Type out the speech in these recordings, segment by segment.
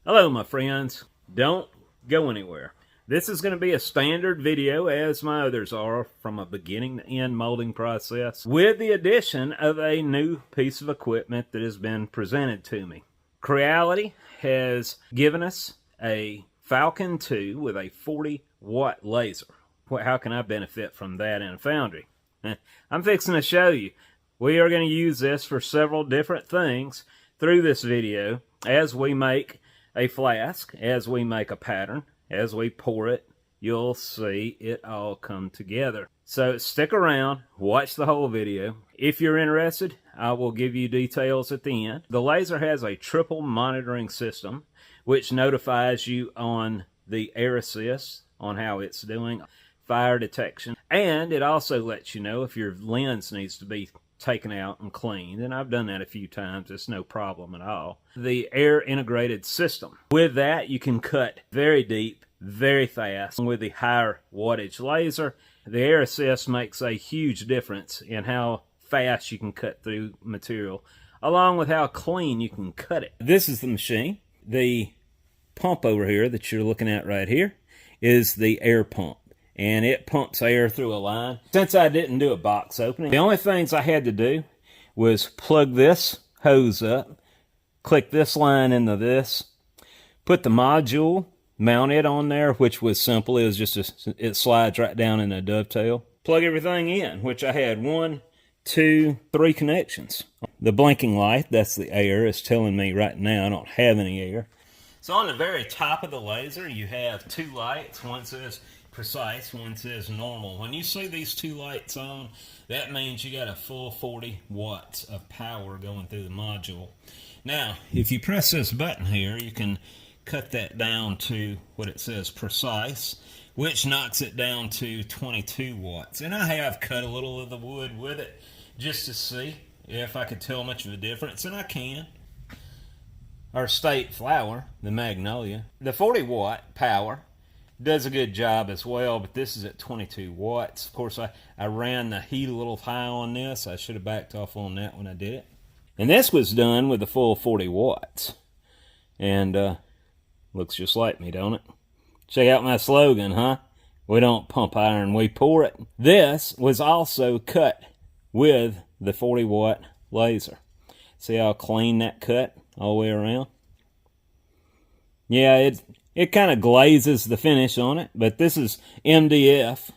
Hello my friends, don't go anywhere. This is going to be a standard video as my others are from a beginning to end molding process with the addition of a new piece of equipment that has been presented to me. Creality has given us a Falcon 2 with a 40-watt laser. How can I benefit from that in a foundry? I'm fixing to show you. We are going to use this for several different things through this video as we make a flask, as we make a pattern, as we pour it. You'll see it all come together. So stick around, watch the whole video. If you're interested, I will give you details at the end. The laser has a triple monitoring system which notifies you on the air assist, on how it's doing, fire detection, and it also lets you know if your lens needs to be taken out and cleaned, and I've done that a few times. It's no problem at all. The air integrated system. With that, you can cut very deep, very fast. With the higher wattage laser, the air assist makes a huge difference in how fast you can cut through material, along with how clean you can cut it. This is the machine. The pump over here that you're looking at right here is the air pump, and it pumps air through a line. Since I didn't do a box opening, the only things I had to do was plug this hose up, click this line into this, put the module, mount it on there, which was simple. It was just it slides right down in a dovetail. Plug everything in, which I had 1, 2, 3 connections. The blinking light, that's the air, is telling me right now I don't have any air. So on the very top of the laser, you have 2 lights. One says precise, one says normal. When you see these 2 lights on, that means you got a full 40 watts of power going through the module. Now, if you press this button here, you can cut that down to what it says precise, which knocks it down to 22 watts. And I have cut a little of the wood with it just to see if I could tell much of a difference, and I can. Our state flower, the magnolia, the 40 watt power does a good job as well, but this is at 22 watts. Of course, I ran the heat a little high on this. I should have backed off on that when I did it. And this was done with the full 40 watts. And looks just like me, don't it? Check out my slogan, huh? We don't pump iron, we pour it. This was also cut with the 40 watt laser. See how clean that cut all the way around? Yeah, it kind of glazes the finish on it, but this is MDF.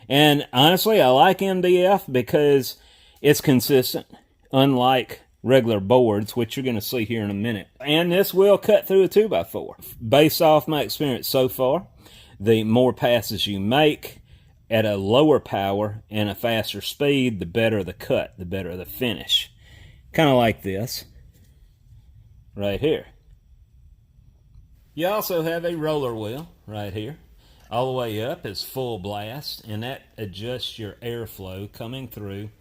And honestly, I like MDF because it's consistent, unlike regular boards, which you're going to see here in a minute. And this will cut through a 2x4. Based off my experience so far, the more passes you make at a lower power and a faster speed, the better the cut, the better the finish. Kind of like this right here. You also have a roller wheel right here. All the way up is full blast, and that adjusts your airflow coming through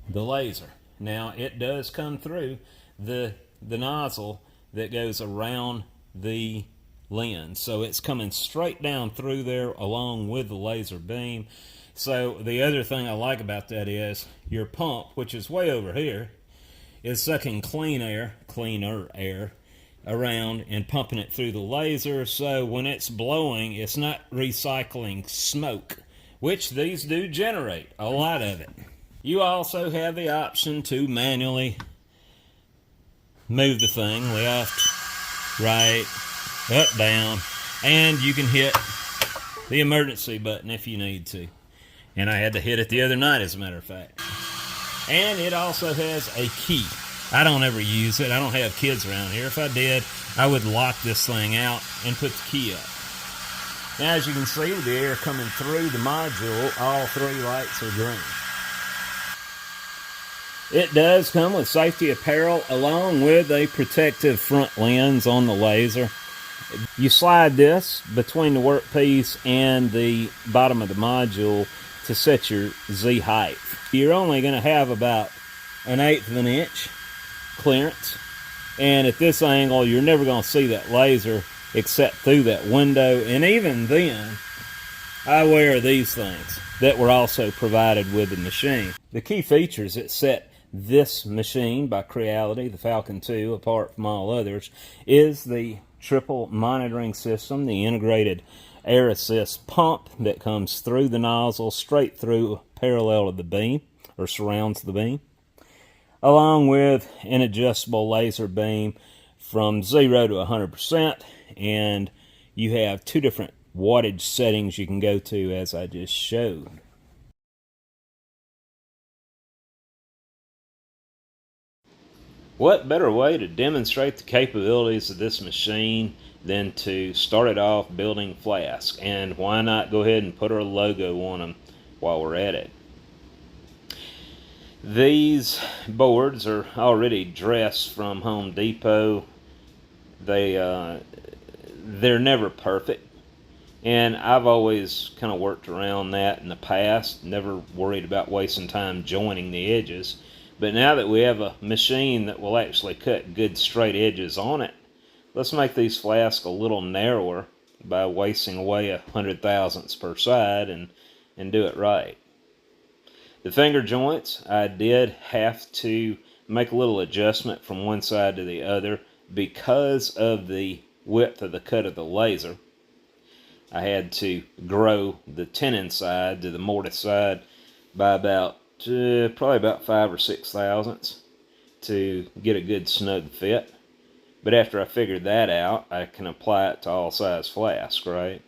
the laser. Now, it does come through the nozzle that goes around the lens, so it's coming straight down through there along with the laser beam. So the other thing I like about that is your pump, which is way over here, is sucking cleaner air around and pumping it through the laser, so when it's blowing, it's not recycling smoke, which these do generate a lot of it. You also have the option to manually move the thing left, right, up, down, and you can hit the emergency button if you need to. And I had to hit it the other night, as a matter of fact. And it also has a key. I don't ever use it. I don't have kids around here. If I did, I would lock this thing out and put the key up. Now, as you can see, with the air coming through the module, all 3 lights are green. It does come with safety apparel along with a protective front lens on the laser. You slide this between the workpiece and the bottom of the module to set your Z height. You're only going to have about 1/8 of an inch clearance, and at this angle you're never going to see that laser except through that window. And even then, I wear these things that were also provided with the machine. The key features that set this machine by Creality, the Falcon 2, apart from all others, is the triple monitoring system, the integrated air assist pump that comes through the nozzle straight through parallel to the beam, or surrounds the beam, along with an adjustable laser beam from 0 to 100%, and you have two different wattage settings you can go to, as I just showed. What better way to demonstrate the capabilities of this machine than to start it off building flasks? And why not go ahead and put our logo on them while we're at it? These boards are already dressed from Home Depot. They're never perfect, and I've always kind of worked around that in the past, never worried about wasting time joining the edges. But now that we have a machine that will actually cut good straight edges on it, let's make these flasks a little narrower by wasting away 100 thousandths per side and do it right. The finger joints, I did have to make a little adjustment from one side to the other because of the width of the cut of the laser. I had to grow the tenon side to the mortise side by about probably about 5 or 6 thousandths to get a good snug fit. But after I figured that out, I can apply it to all size flasks, right?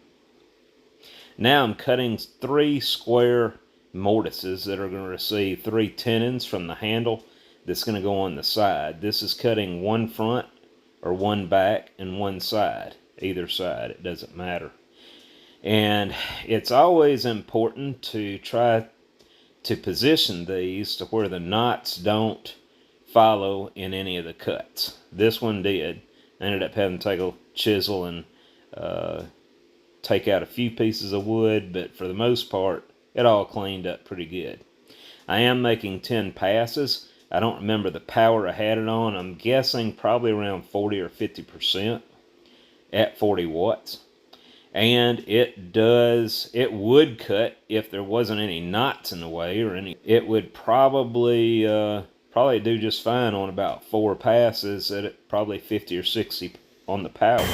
Now I'm cutting 3 square mortises that are going to receive 3 tenons from the handle that's going to go on the side. This is cutting one front or one back and one side, either side, it doesn't matter. And it's always important to try to position these to where the knots don't follow in any of the cuts. This one did. I ended up having to take a chisel and take out a few pieces of wood, but for the most part, it all cleaned up pretty good. I am making 10 passes. I don't remember the power I had it on. I'm guessing probably around 40 or 50% at 40 watts. And it would cut if there wasn't any knots in the way or any. It would probably do just fine on about 4 passes at probably 50 or 60 on the power.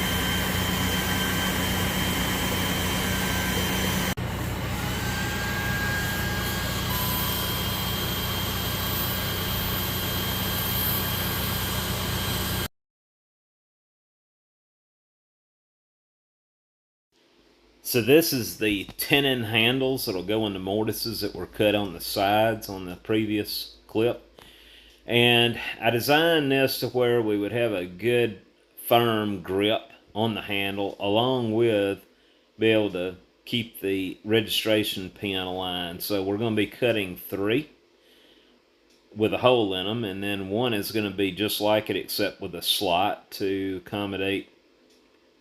So this is the tenon handles that'll go into mortises that were cut on the sides on the previous clip. And I designed this to where we would have a good firm grip on the handle, along with be able to keep the registration pin aligned. So we're going to be cutting 3 with a hole in them, and then one is going to be just like it except with a slot to accommodate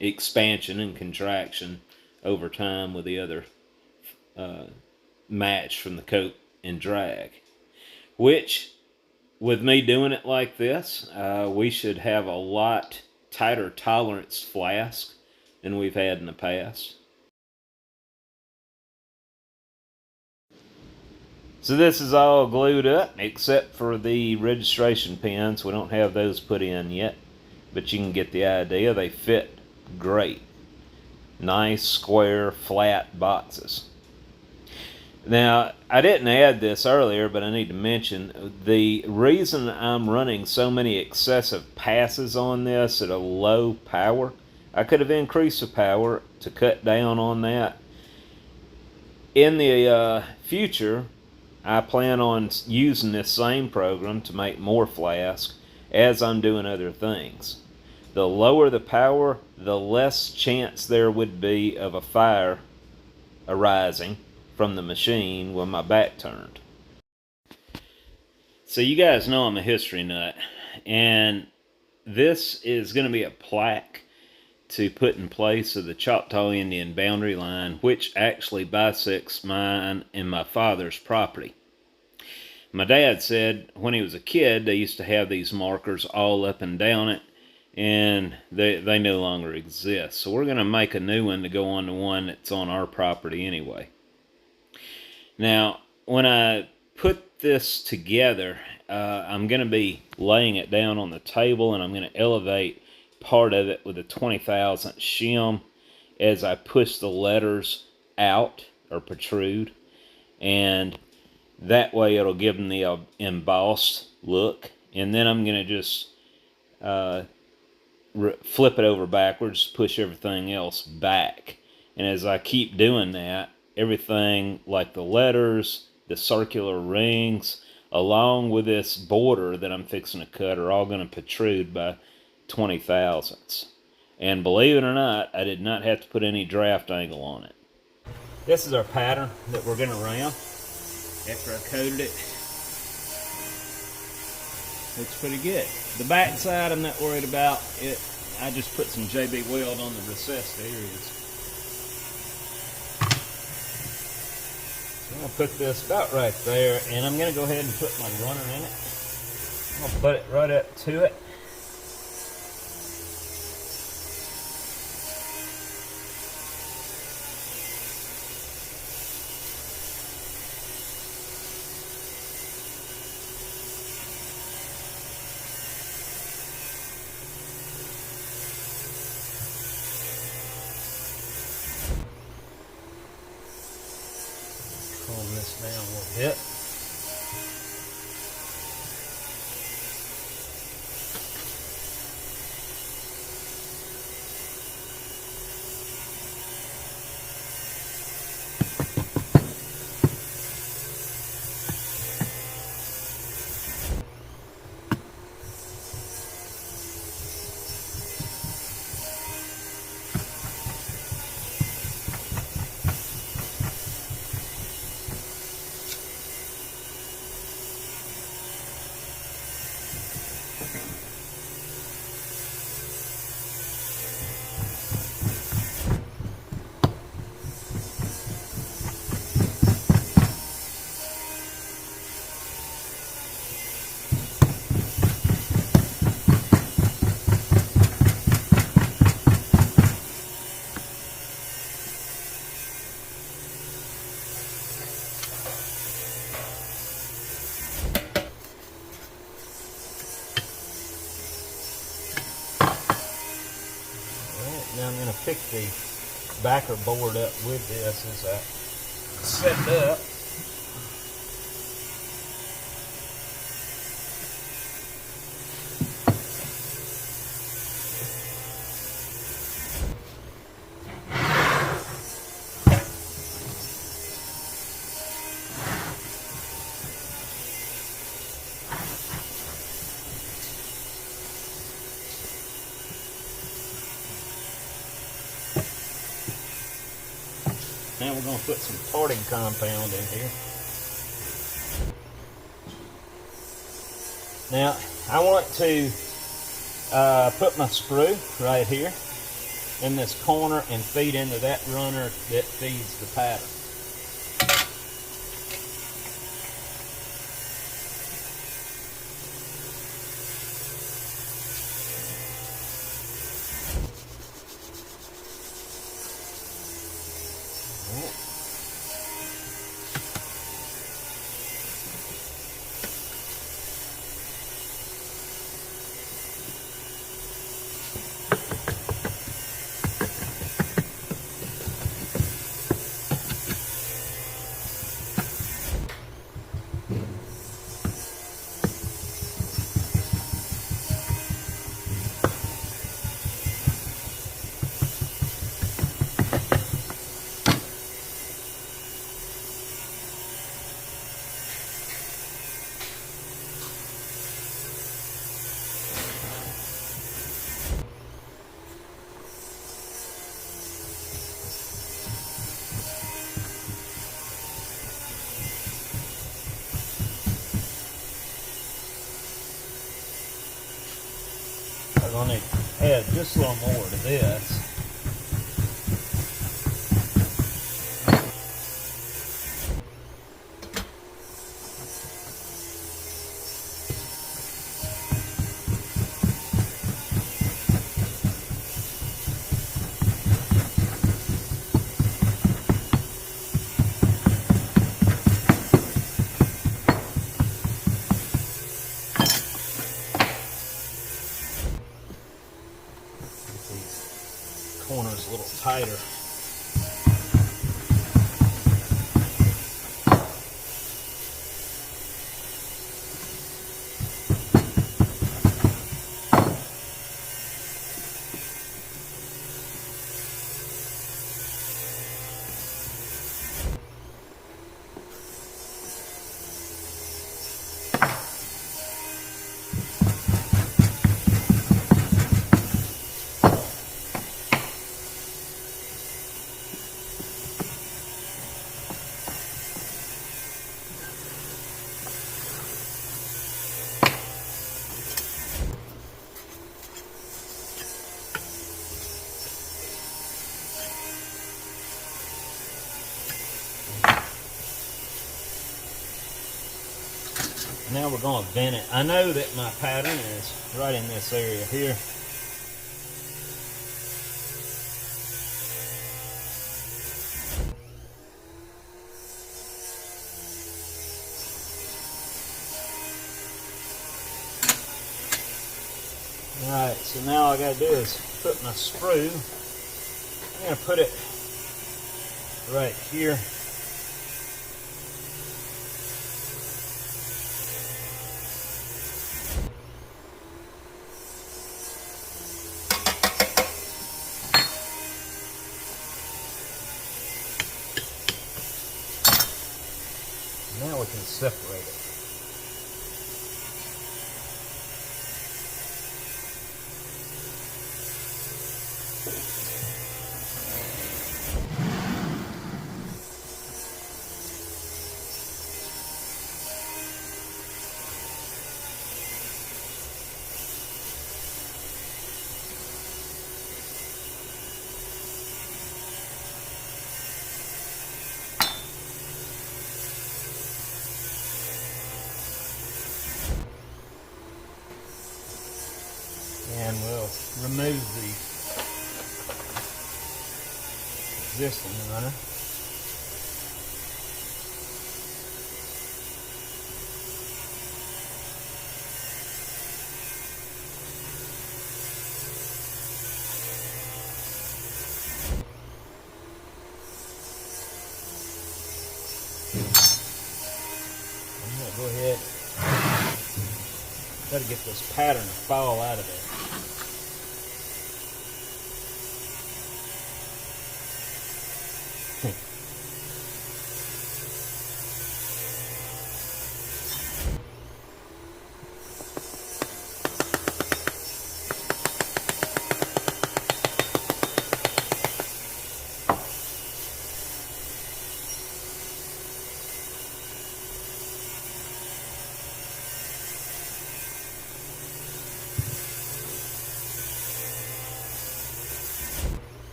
expansion and contraction over time with the other match from the coat and drag. Which, with me doing it like this, we should have a lot tighter tolerance flask than we've had in the past. So this is all glued up except for the registration pins. We don't have those put in yet, but you can get the idea. They fit great. Nice, square, flat boxes. Now, I didn't add this earlier, but I need to mention the reason I'm running so many excessive passes on this at a low power. I could have increased the power to cut down on that. In the future, I plan on using this same program to make more flasks as I'm doing other things. The lower the power, the less chance there would be of a fire arising from the machine when my back turned. So you guys know I'm a history nut, and this is going to be a plaque to put in place of the Choctaw Indian boundary line, which actually bisects mine and my father's property. My dad said when he was a kid they used to have these markers all up and down it, and they no longer exist. So we're going to make a new one to go on the one that's on our property anyway. Now, when I put this together, I'm going to be laying it down on the table, and I'm going to elevate part of it with a 20,000 shim as I push the letters out or protrude, and that way it'll give them the embossed look. And then I'm going to just flip it over backwards, push everything else back. And as I keep doing that, everything like the letters, the circular rings, along with this border that I'm fixing to cut, are all going to protrude by 20 thousandths. And believe it or not, I did not have to put any draft angle on it. This is our pattern that we're going to round after I coated it. Looks pretty good. The back side I'm not worried about. I just put some JB Weld on the recessed areas. I'm going to put this about right there, and I'm going to go ahead and put my runner in it. I'm going to put it right up to it. Calm this down a little bit. Now I'm going to pick the backer board up with this as I set it up. Now we're going to put some parting compound in here. Now I want to put my sprue right here in this corner and feed into that runner that feeds the pattern. I'm going to add just a little more to this. corners a little tighter. Now we're going to vent it. I know that my pattern is right in this area here. Alright, so now all I got to do is put my sprue. I'm going to put it right here. Now we can separate it. And we'll remove the existing runner. I'm going to go ahead. Got to get this pattern to fall out of there.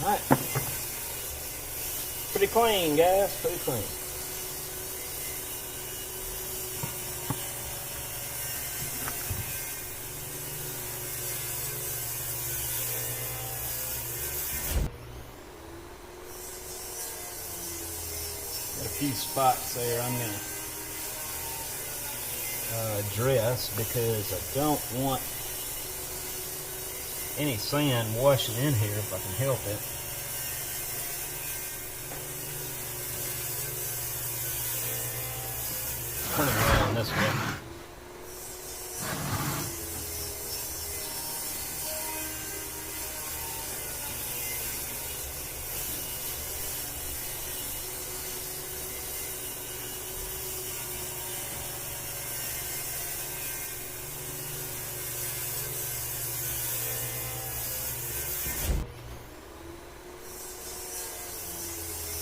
Alright. Pretty clean, guys. Pretty clean. Got a few spots there I'm going to address because I don't want any sand washing in here if I can help it. Turn it around this way.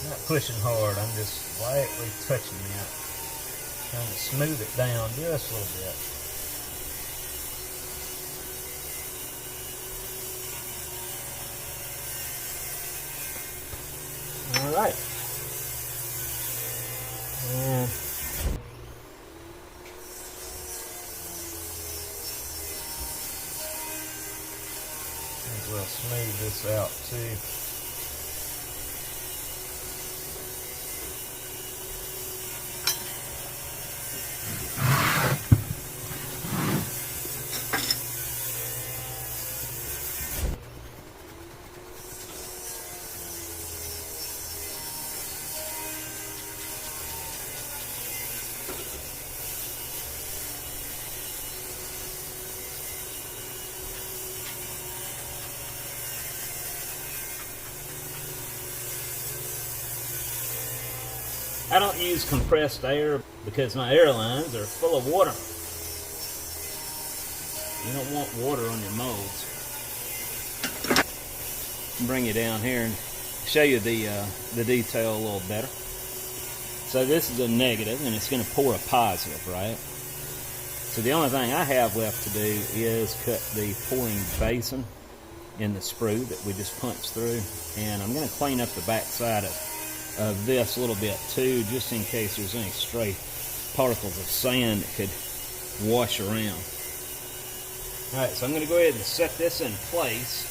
Not pushing hard, I'm just lightly touching that. Trying to smooth it down just a little bit. Alright. And we'll smooth this out too. I don't use compressed air because my airlines are full of water. You don't want water on your molds. Bring you down here and show you the detail a little better. So this is a negative and it's going to pour a positive, right? So the only thing I have left to do is cut the pouring basin in the sprue that we just punched through, and I'm going to clean up the back side of this a little bit too, just in case there's any stray particles of sand that could wash around. Alright, so I'm going to go ahead and set this in place,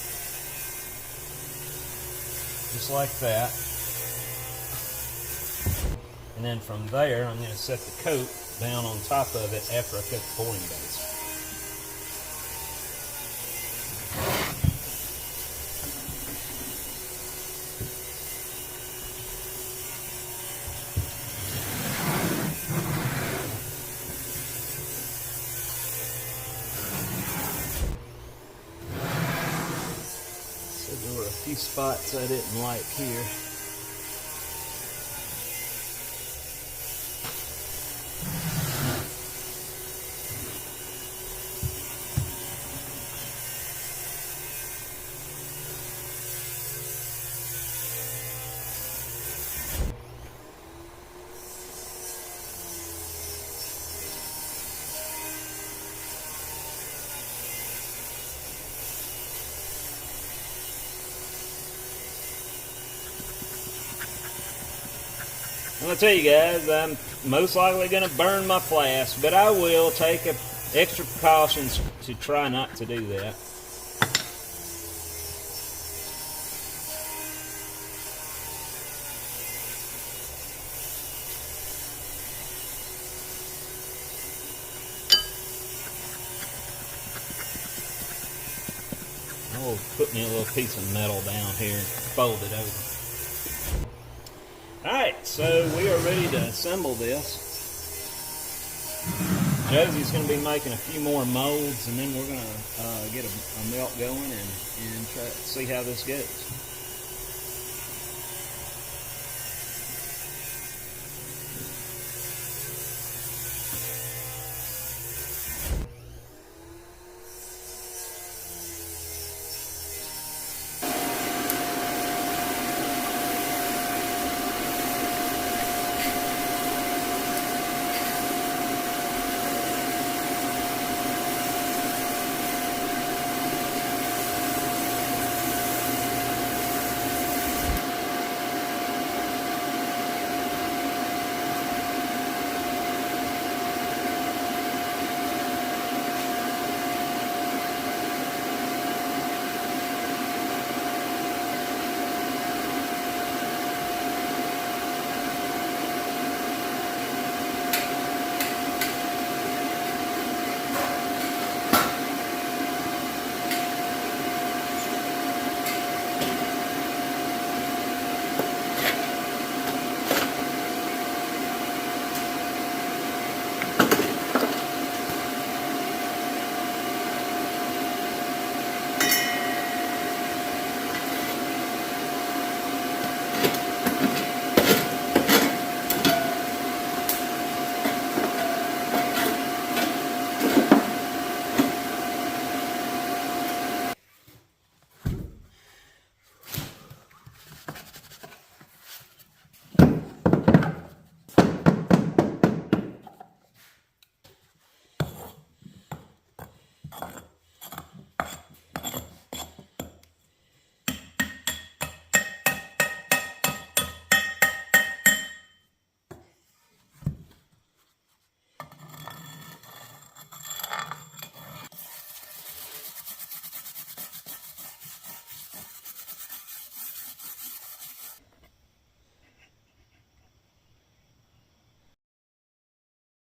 just like that. And then from there, I'm going to set the coat down on top of it after I cut the pouring base. So there were a few spots I didn't like here. I'm going to tell you guys, I'm most likely going to burn my flask, but I will take extra precautions to try not to do that. I'll put me a little piece of metal down here and fold it over. Alright, so we are ready to assemble this. Josie's going to be making a few more molds, and then we're going to get a melt going and try to see how this goes.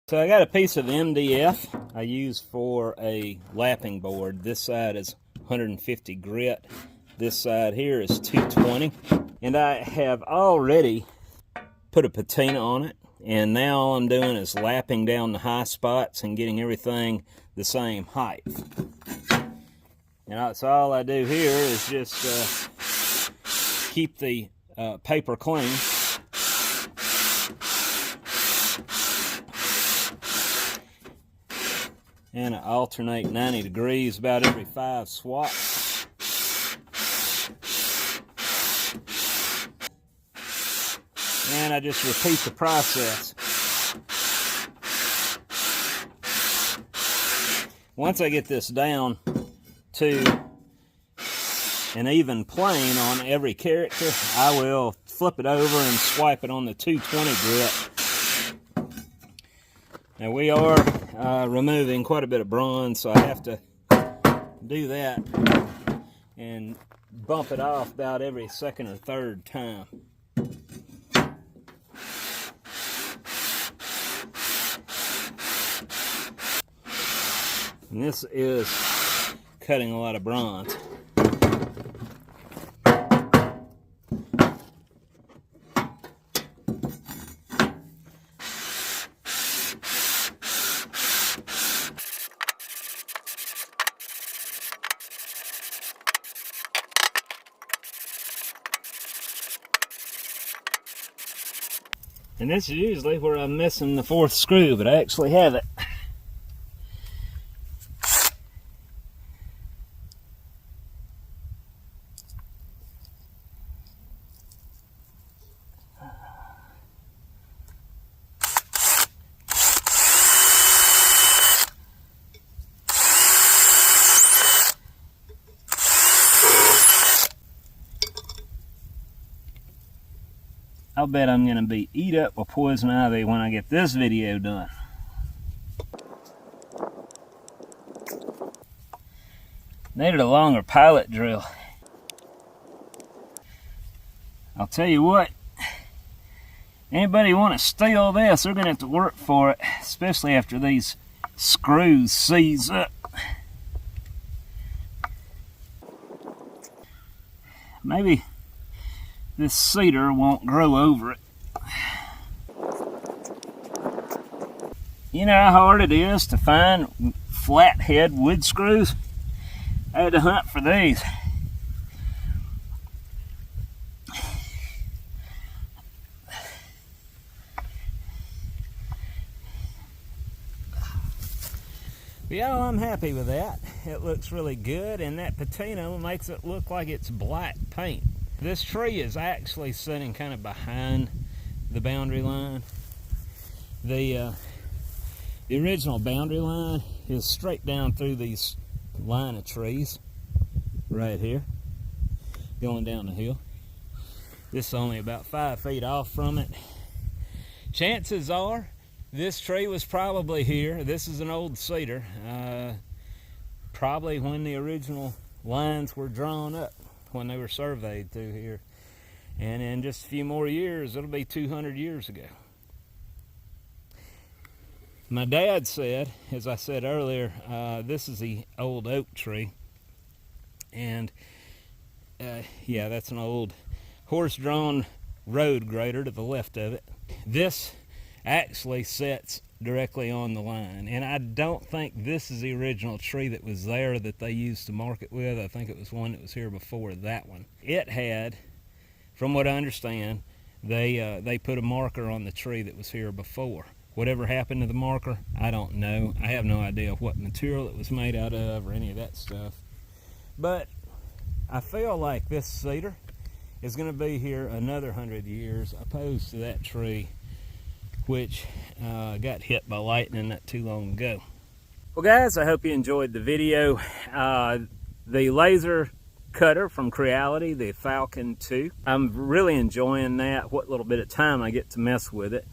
So I got a piece of MDF I use for a lapping board. This side is 150 grit. This side here is 220. And I have already put a patina on it. And now all I'm doing is lapping down the high spots and getting everything the same height. And that's all I do here is just keep the paper clean. And I alternate 90 degrees about every 5 swats. And I just repeat the process. Once I get this down to an even plane on every character, I will flip it over and swipe it on the 220 grit. Now we are removing quite a bit of bronze, so I have to do that and bump it off about every second or third time. And this is cutting a lot of bronze. And this is usually where I'm missing the 4th screw, but I actually have it. I'll bet I'm going to be eat up with poison ivy when I get this video done. Needed a longer pilot drill. I'll tell you what, anybody want to steal this, they're going to have to work for it, especially after these screws seize up. Maybe this cedar won't grow over it. You know how hard it is to find flathead wood screws? I had to hunt for these. Yeah, well, I'm happy with that. It looks really good, and that patina makes it look like it's black paint. This tree is actually sitting kind of behind the boundary line. The original boundary line is straight down through these line of trees right here, going down the hill. This is only about 5 feet off from it. Chances are this tree was probably here. This is an old cedar, probably when the original lines were drawn up, when they were surveyed through here. And in just a few more years, it'll be 200 years ago. My dad said, as I said earlier, this is the old oak tree. And yeah, that's an old horse-drawn road grader to the left of it. This actually sits directly on the line, and I don't think this is the original tree that was there that they used to mark it with. I think it was one that was here before that one. It had, from what I understand, they put a marker on the tree that was here before. Whatever happened to the marker, I don't know. I have no idea what material it was made out of or any of that stuff. But I feel like this cedar is going to be here another 100 years, opposed to that tree, which got hit by lightning not too long ago. Well guys, I hope you enjoyed the video. The laser cutter from Creality, the Falcon 2. I'm really enjoying that, what little bit of time I get to mess with it.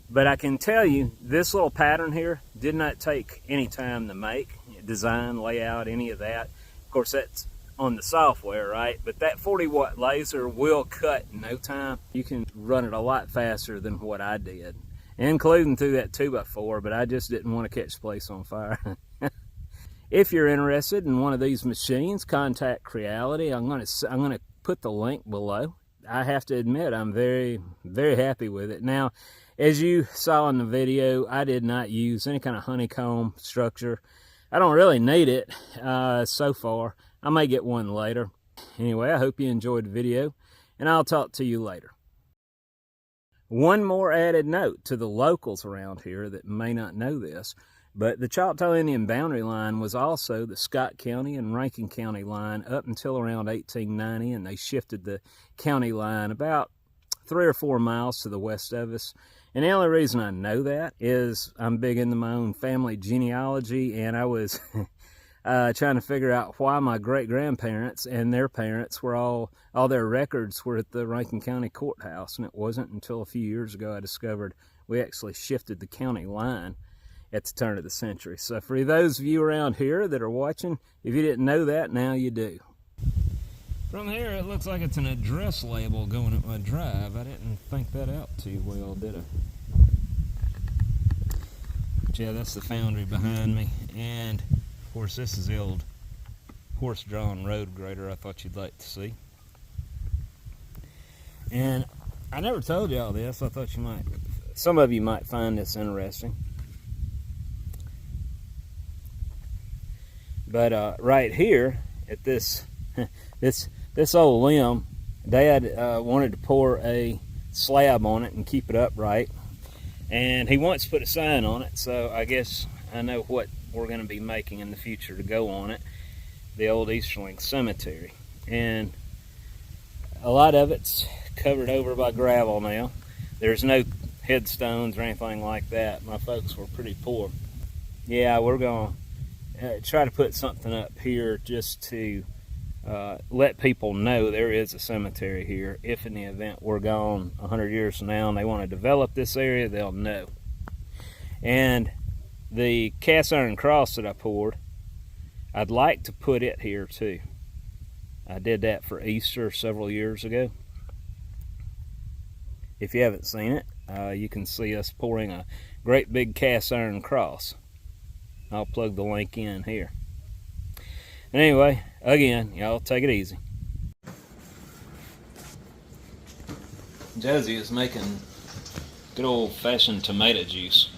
But I can tell you, this little pattern here did not take any time to make. Design, layout, any of that. Of course, that's on the software, right? But that 40-watt laser will cut in no time. You can run it a lot faster than what I did. including through that 2x4, but I just didn't want to catch the place on fire. If you're interested in one of these machines, contact Creality. I'm gonna put the link below. I have to admit, I'm very, very happy with it. Now, as you saw in the video, I did not use any kind of honeycomb structure. I don't really need it so far. I may get one later. Anyway, I hope you enjoyed the video, and I'll talk to you later. One more added note to the locals around here that may not know this, but the Choctaw Indian boundary line was also the Scott County and Rankin County line up until around 1890, and they shifted the county line about 3 or 4 miles to the west of us. And the only reason I know that is I'm big into my own family genealogy, and I was trying to figure out why my great-grandparents and their parents were all their records were at the Rankin County Courthouse. And it wasn't until a few years ago I discovered we actually shifted the county line at the turn of the century. So for those of you around here that are watching, if you didn't know that, now you do. From here, it looks like it's an address label going up my drive. I didn't think that out too well, did I? But yeah, that's the foundry behind me. And, of course, this is the old horse-drawn road grader I thought you'd like to see. And I never told you all this. I thought some of you might find this interesting. But right here at this old limb, Dad wanted to pour a slab on it and keep it upright, and he wants to put a sign on it, so I guess I know what we're going to be making in the future to go on it, the old Easterling Cemetery. And a lot of it's covered over by gravel now. There's no headstones or anything like that. My folks were pretty poor. Yeah, we're going to try to put something up here just to let people know there is a cemetery here. If in the event we're gone 100 years from now and they want to develop this area, they'll know. And the cast iron cross that I poured, I'd like to put it here too. I did that for Easter several years ago. If you haven't seen it, you can see us pouring a great big cast iron cross. I'll plug the link in here. And anyway, again, y'all take it easy. Josie is making good old-fashioned tomato juice.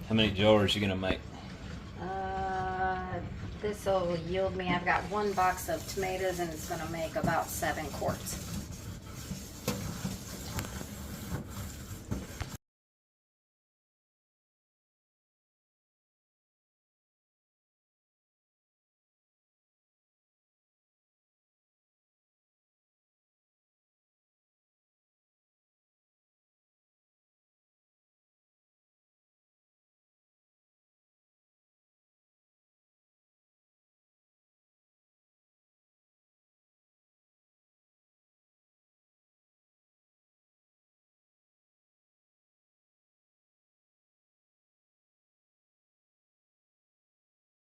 How many jars are you gonna make? This will yield me, I've got 1 box of tomatoes and it's gonna make about 7 quarts.